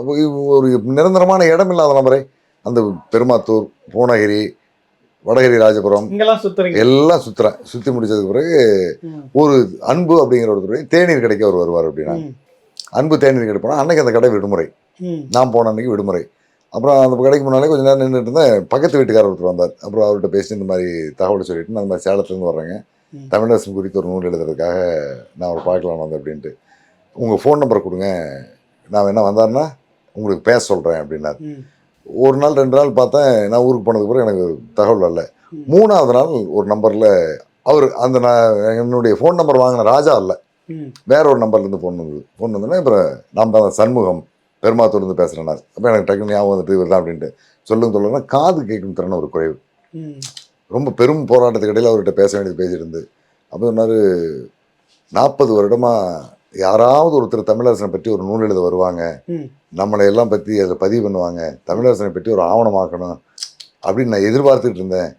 ஒரு நிரந்தரமான இடம் இல்லாத நபரை அந்த பெருமாத்தூர், பூனகிரி, வடகிரி, ராஜபுரம் எல்லாம் சுற்றி முடிச்சதுக்கு பிறகு ஒரு அன்பு அப்படிங்கிற ஒருத்தர் தேநீர் கடைக்கு அவர் வருவார். அப்படின்னா அன்பு தேநீர் கடை போனால் அன்னைக்கு அந்த கடை விடுமுறை. நான் போன அன்னைக்கு விடுமுறை. அப்புறம் அந்த கடைக்கு முன்னாலே கொஞ்சம் நேரம் நின்றுட்டு இருந்தேன். பக்கத்து வீட்டுக்காரர் ஒருத்தர் வந்தார். அப்புறம் அவர்கிட்ட பேசி இந்த மாதிரி தகவல் சொல்லிட்டு நான் இந்த மாதிரி சேலத்துலேருந்து வர்றேங்க, தமிழரசன் குறித்து ஒரு நூல் எழுதுறதுக்காக நான் அவர் பார்க்கலாம் வந்தேன் அப்படின்ட்டு. உங்கள் ஃபோன் நம்பரை கொடுங்க, நான் வேணா வந்தாருன்னா உங்களுக்கு பேச சொல்கிறேன் அப்படின்னார். ஒரு நாள் 2 நாள் பார்த்தேன். நான் ஊருக்கு போனதுக்கு பிறகு எனக்கு தகவல் வரல. 3வது நாள் ஒரு நம்பரில் அவர் அந்த நான் என்னுடைய ஃபோன் நம்பர் வாங்கின ராஜா இல்லை, வேற ஒரு நம்பர்லேருந்து ஃபோன் வந்தோன்னா அப்புறம் நான் தான் சண்முகம் பெருமாத்தூர்லேருந்து பேசுகிறேன்னார். அப்போ எனக்கு டக்குனு ஞாபகம் வந்துட்டு இவர் தான் அப்படின்ட்டு சொல்லுன்னா காது கேட்கும் திறன ஒரு குறைவு. ரொம்ப பெரும் போராட்டத்துக்கு இடையில் அவர்கிட்ட பேச வேண்டியது பேசிட்டு இருந்து அப்போ சொன்னார், 40 வருடமாக யாராவது ஒருத்தர் தமிழரசனை பற்றி ஒரு நூல் எழுத வருவாங்க, நம்மளை எல்லாம் பற்றி அதில் பதிவு பண்ணுவாங்க, தமிழரசனை பற்றி ஒரு ஆவணமாக்கணும் அப்படின்னு நான் எதிர்பார்த்துட்டு இருந்தேன்.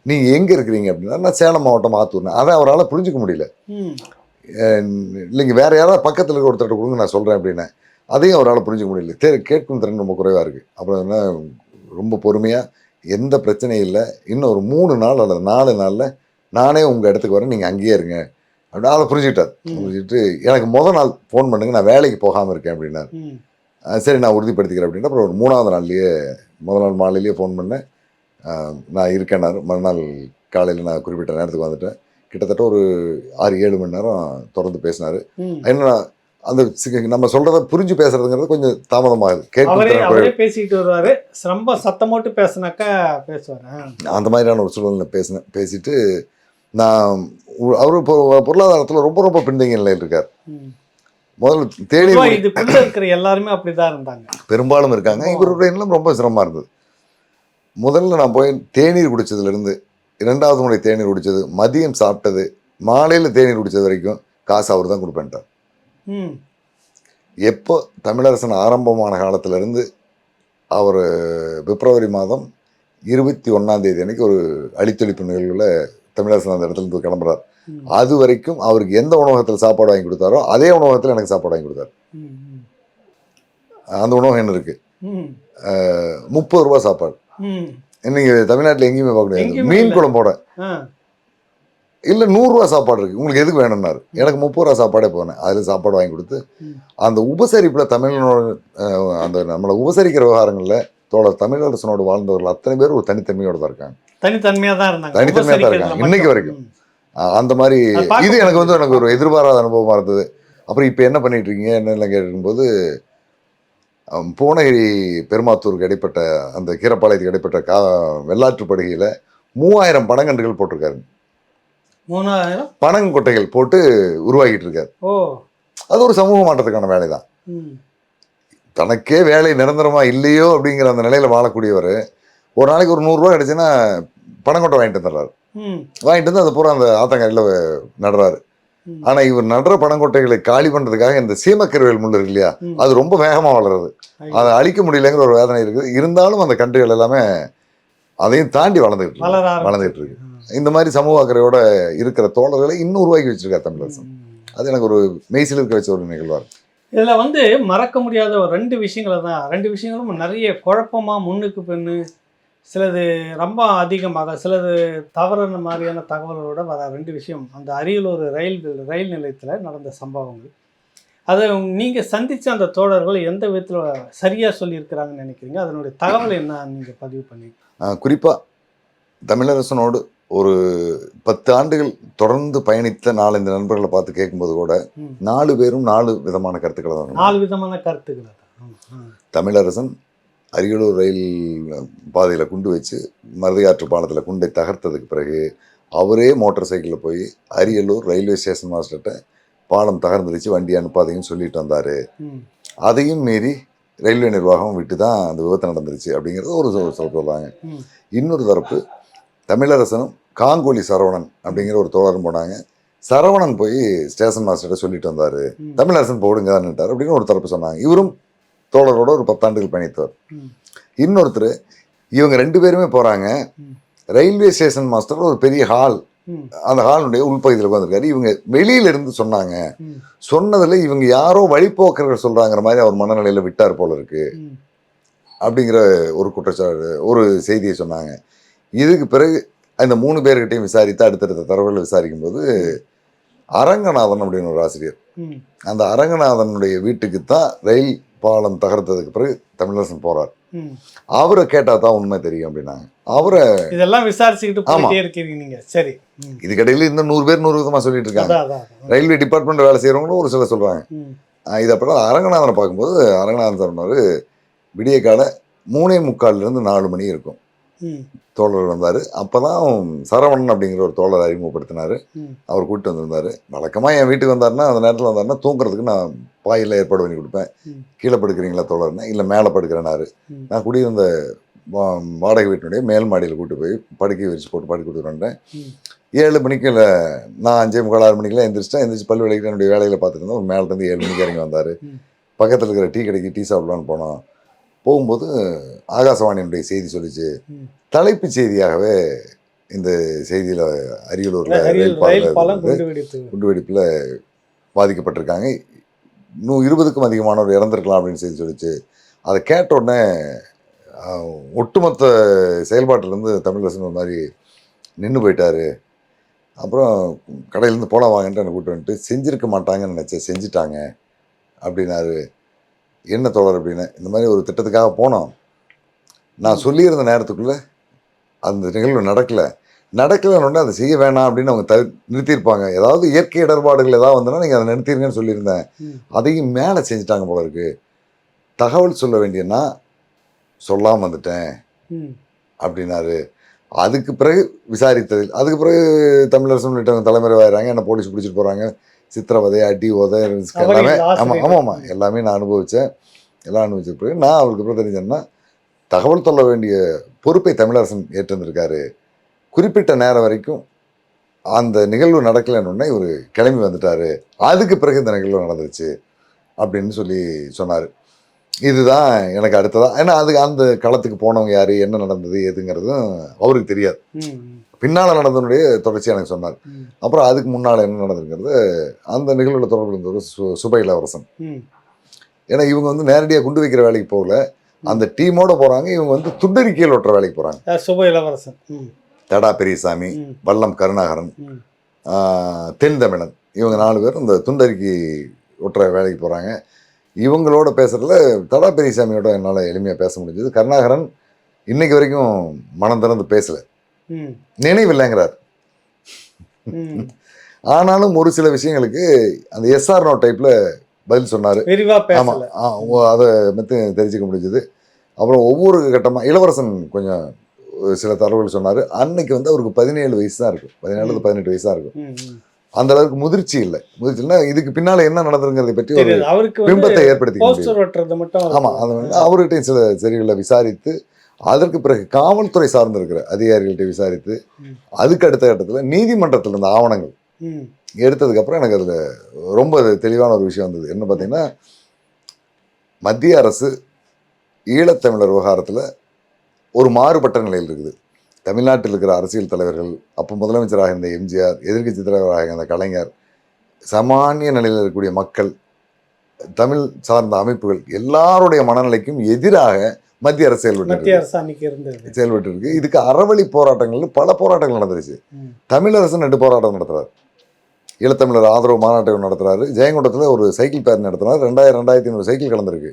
நீங்கள் எங்கே இருக்கிறீங்க அப்படின்னா நான் சேலம் மாவட்டம் ஆத்தூர்னேன். அதை அவரால் புரிஞ்சுக்க முடியல. இல்லைங்க வேற யாராவது பக்கத்தில் இருக்க ஒருத்தர்கிட்ட கொடுங்க நான் சொல்கிறேன் அப்படின்னேன். அதையும் அவரால் புரிஞ்சுக்க முடியல. கேட்கும் திறன் ரொம்ப குறைவாக இருக்குது. அப்புறம் என்ன ரொம்ப பொறுமையாக எந்த பிரச்சனையும் இல்லை, இன்னும் ஒரு 3 நாள் அல்லது 4 நாளில் நானே உங்கள் இடத்துக்கு வரேன், நீங்கள் அங்கேயே இருங்க அப்படின்னா அதை புரிஞ்சுக்கிட்டார். புரிஞ்சுக்கிட்டு எனக்கு நாள் ஃபோன் பண்ணுங்க, நான் வேலைக்கு போகாமல் இருக்கேன் அப்படின்னாரு. சரி நான் உறுதிப்படுத்திக்கிறேன் அப்படின்னா அப்புறம் ஒரு 3வது நாள்லேயே நாள் மாலையிலேயே ஃபோன் பண்ணேன், நான் இருக்கேன்னாரு. மறுநாள் காலையில் நான் குறிப்பிட்ட நேரத்துக்கு வந்துட்டேன். கிட்டத்தட்ட ஒரு 6-7 மணி நேரம் தொடர்ந்து பேசினார். என்ன அந்த நம்ம சொல்கிறத புரிஞ்சு பேசுறதுங்கிறது கொஞ்சம் தாமதமாகுது. பேசிட்டு வருவார், ரொம்ப சத்தம் போட்டு பேசினாக்கா பேசுவார். அந்த மாதிரியான ஒரு சூழ்நிலை பேசிட்டு நான் அவரு பொருளாதாரத்தில் ரொம்ப ரொம்ப பின்தங்கிய நிலையில் இருக்கார். முதல்ல தேநீர் இருக்கிற எல்லாருமே அப்படிதான் இருந்தாங்க, பெரும்பாலும் இருக்காங்க. இவருடைய நிலம் ரொம்ப சிரமமாக இருந்தது. முதல்ல நான் போய் தேநீர் குடித்ததுலேருந்து 2வது முறை தேநீர் குடித்தது, மதியம் சாப்பிட்டது, மாலையில் தேநீர் குடித்தது வரைக்கும் காசு அவர் தான் கொடுப்பேன்ட்டார். எப்போ தமிழரசன் ஆரம்பமான காலத்திலேருந்து அவர் பிப்ரவரி மாதம் 21ஆம் தேதி அன்னைக்கு ஒரு அழித்தொழிப்பு நிகழ்வில் தமிழரசன் அந்த இடத்துல இருந்து கிளம்புறார். அது வரைக்கும் அவருக்கு எந்த உணவகத்தில் சாப்பாடு வாங்கி கொடுத்தாரோ அதே உணவகத்தில் எனக்கு சாப்பாடு வாங்கி கொடுத்தாரு. அந்த உணவகம் என்ன இருக்குது. ம் 30 ரூபா சாப்பாடு. ம் இன்னைக்கு தமிழ்நாட்டில் எங்கேயுமே பார்க்க முடியாது. எங்கேயுமே மீன் இல்ல. குழம்போட ஆ இல்லை 100 ரூபா சாப்பாடு இருக்கு, உங்களுக்கு எதுக்கு வேணும்னாரு. எனக்கு 30 ரூபா சாப்பாடே போனேன். அதில் சாப்பாடு வாங்கி கொடுத்து ம் அந்த உபசரிப்பில் தமிழனோட அந்த நம்மளை உபசரிக்கிற விவகாரங்களில் தோழர் தமிழரசனோடு வாழ்ந்தவர்கள் அத்தனை பேர் ஒரு தனித்தன்மையோடு தான் இருக்காங்க. தனித்தன்மையா தான் இருந்தாங்க. தனித்தன்மையா தான் இருக்காங்க உபசரிக்கிறதுல இன்னைக்கு மட்டும். வரைக்கும். ம். அந்த மாதிரி அது பார்க்க இது எனக்கு முடியுது. எனக்கு ஒரு எதிர்பாராத அனுபவமா இருந்தது. அப்புறம் இப்போ என்ன பண்ணிட்டு இருக்கீங்க என்னெல்லாம் கேட்கும்போது, பூனகிரி பெருமாத்தூருக்கு இடைப்பட்ட அந்த கீரப்பாளையத்துக்கு இடைப்பட்ட வெள்ளாற்று படுகையில் 3000 பனங்கன்றுகள் போட்டிருக்காரு. 3000 பனங்கொட்டைகள் போட்டு உருவாக்கிட்டு இருக்காரு. ஓ அது ஒரு சமூக மாற்றத்துக்கான வேலை தான். ம் தனக்கே வேலை நிரந்தரமா இல்லையோ அப்படிங்கிற அந்த நிலையில வாழக்கூடியவர் ஒரு நாளைக்கு ஒரு 100 ரூபா கிடைச்சுன்னா பனங்கொட்டை வாங்கிட்டு வந்துடுறாரு. ம் வாங்கிட்டு வந்து அதை பூரா அந்த ஆத்தங்கரையில் நடுறாரு. ம் ஆனா இவர் நடுற பனங்கொட்டைகளை காலி பண்றதுக்காக இந்த சீமக்கருவேல் முள் இருக்கு இல்லையா, ம். அது ரொம்ப வேகமா வளருது. ஐயோ. அதை அழிக்க முடியலங்கிற ஒரு வேதனை இருக்குது. இருந்தாலும் அந்த கன்றுகள் எல்லாமே அதையும் தாண்டி வளர்ந்துட்டு வளர இருக்கு. ஆரம்பிச்சு. வளர்ந்துட்டு இருக்கு. இந்த மாதிரி சமூக அக்கறையோட இருக்கிற தோழர்களை இன்னும் உருவாக்கி வச்சிருக்காரு தமிழரசன். ம். அது எனக்கு ஒரு மெய்சில் இருக்க வச்ச ஒரு நிகழ்வா இருக்கு. இதுல வந்து மறக்க முடியாத ஒரு 2 விஷயங்களை தான், 2 விஷயங்களும் நிறைய குழப்பமா முன்னுக்கு பின்னு, சிலது ரொம்ப அதிகமாக, சிலது தவறான மாதிரியான தகவல்களோட வர 2 விஷயம். அந்த அரியலூர் ரயில் நிலையத்தில் நடந்த சம்பவங்கள். அதை நீங்க சந்திச்ச அந்த தோழர்கள் எந்த விதத்துல சரியா சொல்லியிருக்கிறாங்கன்னு நினைக்கிறீங்க? அதனுடைய தகவல் என்ன நீங்க பதிவு பண்ணி? குறிப்பா தமிழரசனோடு ஒரு 10 ஆண்டுகள் தொடர்ந்து பயணித்த 4-5 நண்பர்களை பார்த்து கேட்கும்போது கூட ம். 4 பேரும் 4 விதமான கருத்துக்களை தான் சொன்னாங்க. 4 விதமான கருத்துக்களை தான். தமிழரசன் அரியலூர் ரயில் பாதையில் குண்டு வச்சு மருதையாற்று பாலத்தில் குண்டை தகர்த்ததுக்கு பிறகு அவரே மோட்டார் சைக்கிளில் போய் அரியலூர் ரயில்வே ஸ்டேஷன் மாஸ்டர்கிட்ட பாலம் தகர்ந்துருச்சு வண்டி அனுப்பாதையும் சொல்லிட்டு வந்தார். ம். அதையும் மீறி ரயில்வே நிர்வாகம் விட்டு தான் அந்த விபத்து நடந்துருச்சு அப்படிங்கிறது ஒரு சொல்கிறாங்க. ம். இன்னொரு தரப்பு தமிழரசனும் காங்கோலி சரவணன் அப்படிங்கிற ஒரு தோழரும் போனாங்க. சரவணன் போய் ஸ்டேஷன் மாஸ்டர்கிட்ட சொல்லிட்டு வந்தார், ம். தமிழரசன் போடுங்க தான்ட்டார் அப்படின்னு ஒரு தரப்பு சொன்னாங்க. இவரும் தோழரோட ஒரு 10 ஆண்டுகள் பயணித்தவர். ம். இன்னொருத்தர் இவங்க 2 பேருமே போகிறாங்க. ம். ரயில்வே ஸ்டேஷன் மாஸ்டர் ஒரு பெரிய ஹால், ம். அந்த ஹாலுடைய உள்பகுதியில் உட்காந்துருக்காரு. இவங்க வெளியில இருந்து சொன்னாங்க. ம். சொன்னதில் இவங்க யாரோ வழிபோக்கர்கள் சொல்கிறாங்கிற மாதிரி அவர் மனநிலையில் விட்டார் போல இருக்கு ம். அப்படிங்கிற ஒரு குற்றச்சாட்டு, ஒரு செய்தியை சொன்னாங்க. இதுக்கு பிறகு இந்த 3 பேர்கிட்டையும் விசாரித்து அடுத்தடுத்த தரவுகளை விசாரிக்கும் போது அரங்கநாதன் அப்படின்னு ஒரு ஆசிரியர், ம். அந்த அரங்கநாதனுடைய வீட்டுக்கு தான் ரயில் பாலம் தகர்த்ததுக்கு பிறகு தமிழரசன் போறார். ம். அவரை கேட்டா தான் உண்மை தெரியும் அப்படின்னாங்க. அவரை இதெல்லாம் விசாரிச்சுக்கிட்டு ஆமா. போயிட்டே இருக்கீங்க நீங்க. சரி. ம். இதுக்கடையில் இந்த 100 பேர் 100 விதமா சொல்லிட்டு இருக்காங்க. அதான். ரயில்வே டிபார்ட்மெண்ட் வேலை செய்யறவங்களும் ஒரு சிலர் சொல்றாங்க. ம். இது அப்புறம் அரங்கநாதனை பார்க்கும்போது அரங்கநாதன் சொன்னாரு, விடிய காலை 3:45 4 மணி இருக்கும். ம். தோழர் வந்தார். அப்போ தான் சரவணன் அப்படிங்கிற ஒரு தோழர் அறிமுகப்படுத்தினார். ம். அவர் கூப்பிட்டு வந்திருந்தார். வழக்கமாக என் வீட்டுக்கு வந்தாருன்னா அந்த நேரத்தில் வந்தாருன்னா தூங்குறதுக்கு நான் பாயில் ஏற்பாடு பண்ணி கொடுப்பேன். ம். கீழே படுக்கிறீங்களா தோழர்னா, இல்லை மேலே படுக்கிறேன்னாரு. ம். நான் குடியிருந்த வாடகை வீட்டினுடைய மேல் மாடியில் கூப்பிட்டு போய் படுக்கை விரிச்சு போட்டு படுக்க கொடுத்துட்டு வந்தேன். ம். 7 மணிக்கு இல்லை, நான் 5:45 6 மணிக்கெலாம் எந்திரிச்சு பல் விளக்கிட்டு என்னுடைய வேலையில் பார்த்துட்டு இருந்தேன். ஒரு மேலேருந்து 7 மணிக்கு இறங்கி வந்தார். ம். பக்கத்தில் இருக்கிற டீ கடைக்கு டீ சாப்பிடலான்னு போனோம். போகும்போது ஆகாசவாணியினுடைய செய்தி சொல்லிச்சு, ம். தலைப்புச் செய்தியாகவே இந்த செய்தியில் அரியலூரில் ரயில் ரயில் பாலம் பாலம் குண்டுவெடிப்பில் பாதிக்கப்பட்டிருக்காங்க, 120க்கும் அதிகமானவர் இறந்துருக்கலாம் அப்படின்னு செய்தி சொல்லிச்சு. அதை கேட்ட உடனே ஒட்டுமொத்த செயல்பாட்டிலேருந்து தமிழரசன் ஒரு மாதிரி நின்று போயிட்டார். அப்புறம் கடையிலேருந்து போலாம் வாங்கன்ட்டு என்னை கூப்பிட்டு வந்துட்டு, செஞ்சுருக்க மாட்டாங்கன்னு நினச்சேன், செஞ்சுட்டாங்க அப்படின்னாரு. என்ன தோழர் அப்படின்னு, இந்த மாதிரி ஒரு திட்டத்துக்காக போனோம், நான் சொல்லியிருந்த நேரத்துக்குள்ளே அந்த நிகழ்வு நடக்கலைன்னு அதை செய்ய வேணாம் அப்படின்னு அவங்க நிறுத்தியிருப்பாங்க. ஏதாவது இயற்கை இடர்பாடுகள் ஏதாவது வந்தோன்னா நீங்கள் அதை நிறுத்திருங்கன்னு சொல்லியிருந்தேன். அதையும் மேலே செஞ்சுட்டாங்க போல இருக்கு. தகவல் சொல்ல வேண்டியன்னா சொல்லாமல் வந்துட்டேன் அப்படின்னாரு. அதுக்கு பிறகு விசாரித்ததில் அதுக்கு பிறகு தமிழரசன் உள்ளிட்டவங்க தலைமறைவாயிறாங்க. என்ன போலீஸ் பிடிச்சிட்டு போகிறாங்க. சித்திரவதை, அடி, உதை எல்லாமே. ஆமாம் எல்லாமே நான் அனுபவித்தேன். எல்லாம் அனுபவிச்ச பிறகு நான் அவருக்கு அப்புறம் தெரிஞ்சேன்னா, தகவல் சொல்ல வேண்டிய பொறுப்பை தமிழரசன் ஏற்றிருந்திருக்காரு. குறிப்பிட்ட நேரம் வரைக்கும் அந்த நிகழ்வு நடக்கலைன்னு இவர் கிளம்பி வந்துட்டார். அதுக்கு பிறகு இந்த நிகழ்வு நடந்துருச்சு அப்படின்னு சொல்லி சொன்னார். இதுதான் எனக்கு அடுத்ததான். ஏன்னா அதுக்கு அந்த களத்துக்கு போனவங்க யார், என்ன நடந்தது எதுங்கிறதும் அவருக்கு தெரியாது. பின்னால் நடந்தனுடைய தொடர்ச்சி எனக்கு சொன்னார். அப்புறம் அதுக்கு முன்னால் என்ன நடந்திருக்கிறது, அந்த நிகழ்வில் தொடர்பு இருந்தவர் சுப இளவரசன். ஏன்னா இவங்க நேரடியாக குண்டு வைக்கிற வேலைக்கு போகல, அந்த டீமோட போகிறாங்க. இவங்க வந்து துண்டறிக்கையில் ஒட்டுற வேலைக்கு போகிறாங்க. சுப இளவரசன், தடா பெரியசாமி, வல்லம் கருணாகரன், தென் தமிழன், இவங்க 4 பேர் இந்த துண்டறிக்கை ஒட்டுற வேலைக்கு போகிறாங்க. இவங்களோட பேசுகிறதுல தடா பெரியசாமியோட என்னால் எளிமையாக பேச முடிஞ்சது. கருணாகரன் இன்னைக்கு வரைக்கும் மனம் திறந்து பேசலை, நினைவில்லைங்கிறார். ஆனாலும் ஒரு சில விஷயங்களுக்கு அந்த எஸ்ஆர் நோ டைப்பில் பதில் சொன்னார். ஆமாம், அதை மட்டும் தெரிஞ்சுக்க முடிஞ்சது. அப்புறம் ஒவ்வொரு கட்டமாக இளவரசன் கொஞ்சம் சில தகவல்கள் சொன்னார். அன்னைக்கு வந்து அவருக்கு 17 வயசு தான் இருக்கும், 17 18 வயசு தான் இருக்கும். அந்த அளவுக்கு முதிர்ச்சி இல்லை. முதிர்ச்சினா இதுக்கு பின்னால் என்ன நடந்துருங்கிறதை பற்றி ஒரு பிம்பத்தை ஏற்படுத்தி, ஆமாம், அது வந்து அவர்கிட்டையும் சில சரிகளை விசாரித்து, அதற்கு பிறகு காவல்துறை சார்ந்து இருக்கிற அதிகாரிகள்கிட்ட விசாரித்து, அதுக்கு அடுத்த கட்டத்தில் நீதிமன்றத்தில் இருந்த ஆவணங்கள் எடுத்ததுக்கப்புறம் எனக்கு அதில் ரொம்ப தெளிவான ஒரு விஷயம் வந்தது. என்ன பார்த்தீங்கன்னா, மத்திய அரசு ஈழத்தமிழர் விவகாரத்தில் ஒரு மாறுபட்ட நிலையில் இருக்குது. தமிழ்நாட்டில் இருக்கிற அரசியல் தலைவர்கள், அப்போ முதலமைச்சராக இருந்த எம்ஜிஆர், எதிர்க்கட்சி தலைவராக இருந்த கலைஞர், சாமானிய நிலையில் இருக்கக்கூடிய மக்கள், தமிழ் சார்ந்த அமைப்புகள் எல்லாருடைய மனநிலைக்கும் எதிராக மத்திய அரசு செயல்பட்டு இருக்கு. இதுக்கு அறவழி போராட்டங்கள் பல போராட்டங்கள் நடந்துருச்சு. தமிழரசு 2 போராட்டம் நடத்துறாரு. ஈழத்தமிழர் ஆதரவு மாநாட்டை நடத்துறாரு. ஜெயங்கொண்டத்தில் ஒரு சைக்கிள் பேர் நடத்துறாரு. 2500 சைக்கிள் கலந்துருக்கு.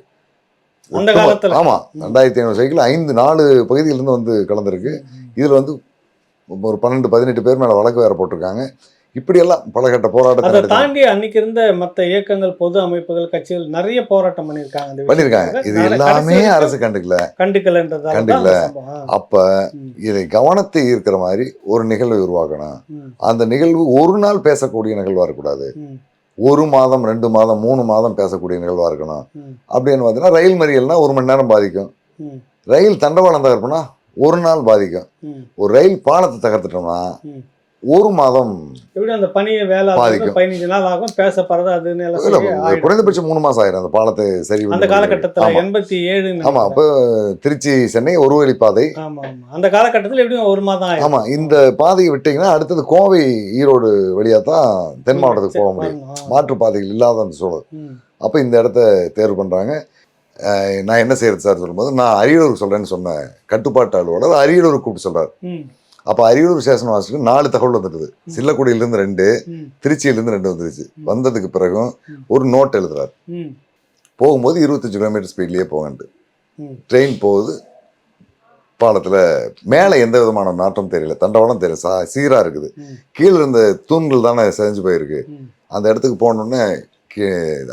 ஆமாம், 2500 சைக்கிள் 4 பகுதியிலிருந்து வந்து கலந்துருக்கு. இதில் வந்து ஒரு 12-18 பேர் மேலே வழக்கு வேற போட்டிருக்காங்க. இப்படியெல்லாம் பல கட்ட போராட்டத்தை தாண்டி அன்னைக்கு இருந்த மற்ற இயக்கங்கள், பொது அமைப்புகள், கட்சிகள் நிறைய போராட்டம் பண்ணியிருக்காங்க. இது எல்லாமே அரசு கண்டுக்கல. அப்ப இதை கவனத்தை ஈர்க்கிற மாதிரி ஒரு நிகழ்வை உருவாக்கணும். அந்த நிகழ்வு ஒரு நாள் பேசக்கூடிய நிகழ்வா இருக்கக்கூடாது, 1 மாதம் 2 மாதம் 3 மாதம் பேசக்கூடிய நிகழ்வா இருக்கணும். அப்படின்னு பார்த்தீங்கன்னா, ரயில் மறியல்னா 1 மணி நேரம் பாதிக்கும். ரயில் தண்டவாளம் தகர்ப்புனா 1 நாள் பாதிக்கும். ஒரு ரயில் பாலத்தை தகர்த்துட்டோம்னா 1 மாதம் அந்த பணியை வேலை பாதிக்கும். 15 நாள் ஆகும் பேசப்படுறது. அது குறைந்தபட்சம் 3 மாசம் ஆயிரும் அந்த பாலத்தை சரி அந்த காலகட்டத்தில் 87. ஆமா, அப்போ திருச்சி சென்னை ஒரு வழி பாதை. அந்த காலகட்டத்தில் எப்படியும் 1 மாதம் ஆகும். ஆமா, இந்த பாதையை விட்டீங்கன்னா அடுத்தது கோவை ஈரோடு வழியா தான் தென் மாவட்டத்துக்கு போக முடியும். மாற்று பாதைகள் இல்லாத அந்த சூழல். அப்போ இந்த இடத்த தேர்வு பண்றாங்க. நான் என்ன செய்யறது சார் சொல்லும்போது, நான் அரியலூருக்கு சொல்றேன்னு சொன்ன கட்டுப்பாட்டு அலுவலர் அரியலூருக்கு கூப்பிட்டு சொல்றாரு. அப்போ அரியலூர் ஸ்டேஷன் வாசலுக்கு 4 தகவல் வந்துடுது. சில்லக்குடியிலிருந்து 2, திருச்சியிலிருந்து 2 வந்துருச்சு. வந்ததுக்கு பிறகும் ஒரு நோட் எழுதுறாரு. போகும்போது 25 கிலோமீட்டர் ஸ்பீட்லேயே போகன்ட்டு. ட்ரெயின் போகுது. பாலத்தில் மேலே எந்த விதமான நாட்டம் தெரியல, தண்டவாளம் தெரியல, சீராக இருக்குது. கீழே இருந்த தூண்கள் தானே செஞ்சு போயிருக்கு. அந்த இடத்துக்கு போனோடனே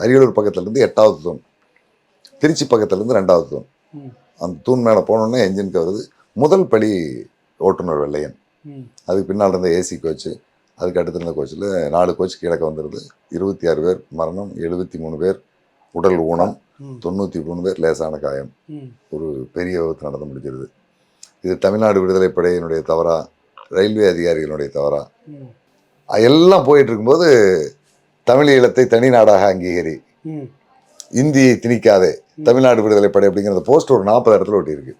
அரியலூர் பக்கத்துலேருந்து 8வது தூண், திருச்சி பக்கத்துலேருந்து 2வது தூண். அந்த தூண் மேலே போனோடனே என்ஜினுக்கு வருது. முதல் படி ஓட்டுநர் வெள்ளையன், அதுக்கு பின்னால் இருந்த ஏசி கோச்சு, அதுக்கு அடுத்து இருந்த கோச்சில் 4 கோச் கிழக்க வந்துடுது. 26 பேர் மரணம், 73 பேர் உடல் ஊனம், 93 பேர் லேசான காயம். ஒரு பெரிய விபத்து நடந்து முடிஞ்சிருது. இது தமிழ்நாடு விடுதலை படையினுடைய தவறா, ரயில்வே அதிகாரிகளுடைய தவறா? எல்லாம் போயிட்டு இருக்கும்போது தமிழ் ஈழத்தை தனி நாடாக அங்கீகரி, இந்தியை திணிக்காதே, தமிழ்நாடு விடுதலை படை அப்படிங்கிற போஸ்ட் ஒரு 40 இடத்துல ஒட்டியிருக்கு.